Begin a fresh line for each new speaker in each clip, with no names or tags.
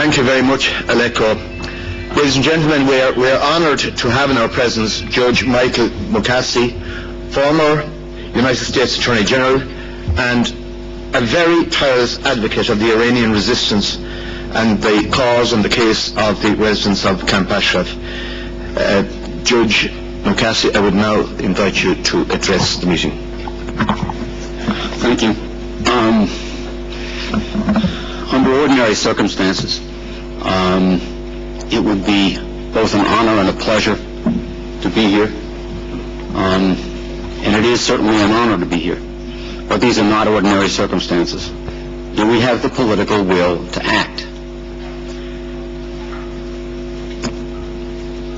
Thank you very much, Aleko. Ladies and gentlemen, we are honoured to have in our presence Judge Michael Moukasi, former United States Attorney General and a very tireless advocate of the Iranian resistance and the cause and the case of the residents of Camp Ashraf. Judge Moukasi, I would now invite you to address the meeting.
Thank you. Under ordinary circumstances, it would be both an honor and a pleasure to be here, and it is certainly an honor to be here. But these are not ordinary circumstances. Do we have the political will to act?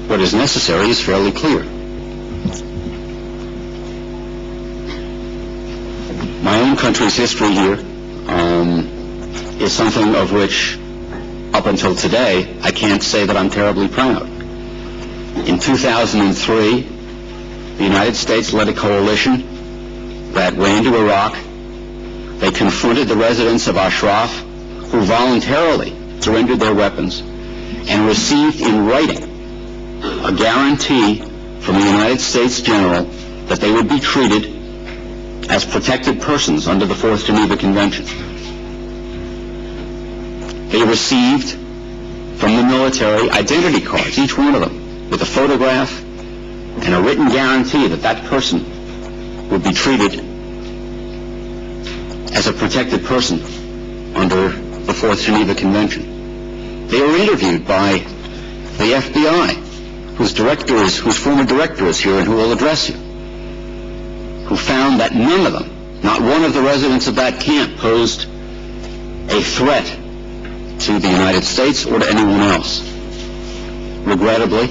What is necessary is fairly clear. My own country's history here is something of which, up until today, I can't say that I'm terribly proud. In 2003, the United States led a coalition that went into Iraq. They confronted the residents of Ashraf, who voluntarily surrendered their weapons, and received in writing a guarantee from the United States General that they would be treated as protected persons under the Fourth Geneva Convention. They received from the military identity cards, each one of them, with a photograph and a written guarantee that that person would be treated as a protected person under the Fourth Geneva Convention. They were interviewed by the FBI, whose former director is here and who will address you, who found that none of them, not one of the residents of that camp, posed a threat to the United States or to anyone else. Regrettably,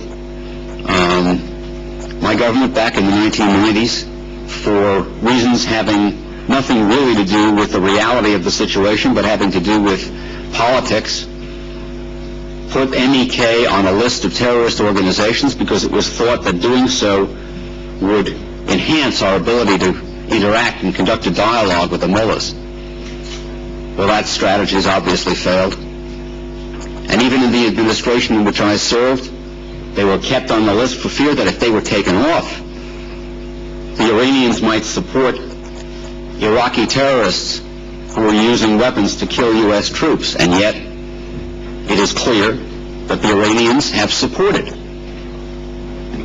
my government back in the 1990s, for reasons having nothing really to do with the reality of the situation, but having to do with politics, put MEK on a list of terrorist organizations because it was thought that doing so would enhance our ability to interact and conduct a dialogue with the mullahs. Well, that strategy has obviously failed. And even in the administration in which I served, they were kept on the list for fear that if they were taken off, the Iranians might support Iraqi terrorists who were using weapons to kill U.S. troops. And yet, it is clear that the Iranians have supported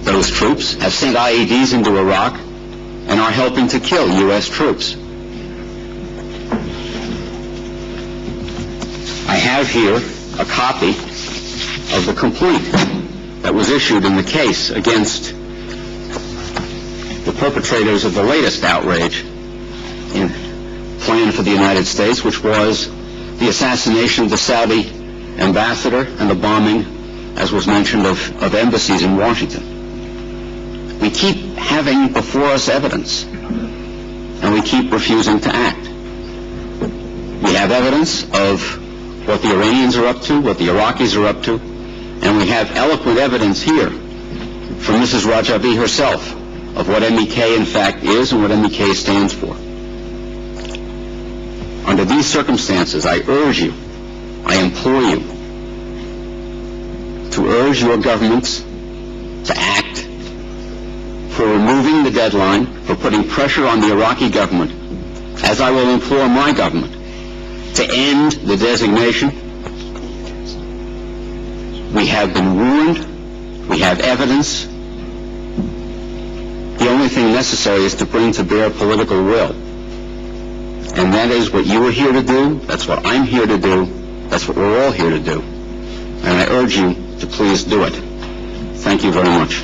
those troops, have sent IEDs into Iraq, and are helping to kill U.S. troops. I have here a copy of the complaint that was issued in the case against the perpetrators of the latest outrage planned for the United States, which was the assassination of the Saudi ambassador and the bombing, as was mentioned, of embassies in Washington. We keep having before us evidence, and we keep refusing to act. We have evidence of what the Iranians are up to, what the Iraqis are up to, and we have eloquent evidence here from Mrs. Rajabi herself of what MEK in fact is and what MEK stands for. Under these circumstances, I urge you, I implore you, to urge your governments to act for removing the deadline, for putting pressure on the Iraqi government, as I will implore my government, to end the designation. We have been ruined. We have evidence. The only thing necessary is to bring to bear political will. And that is what you are here to do. That's what I'm here to do. That's what we're all here to do. And I urge you to please do it. Thank you very much.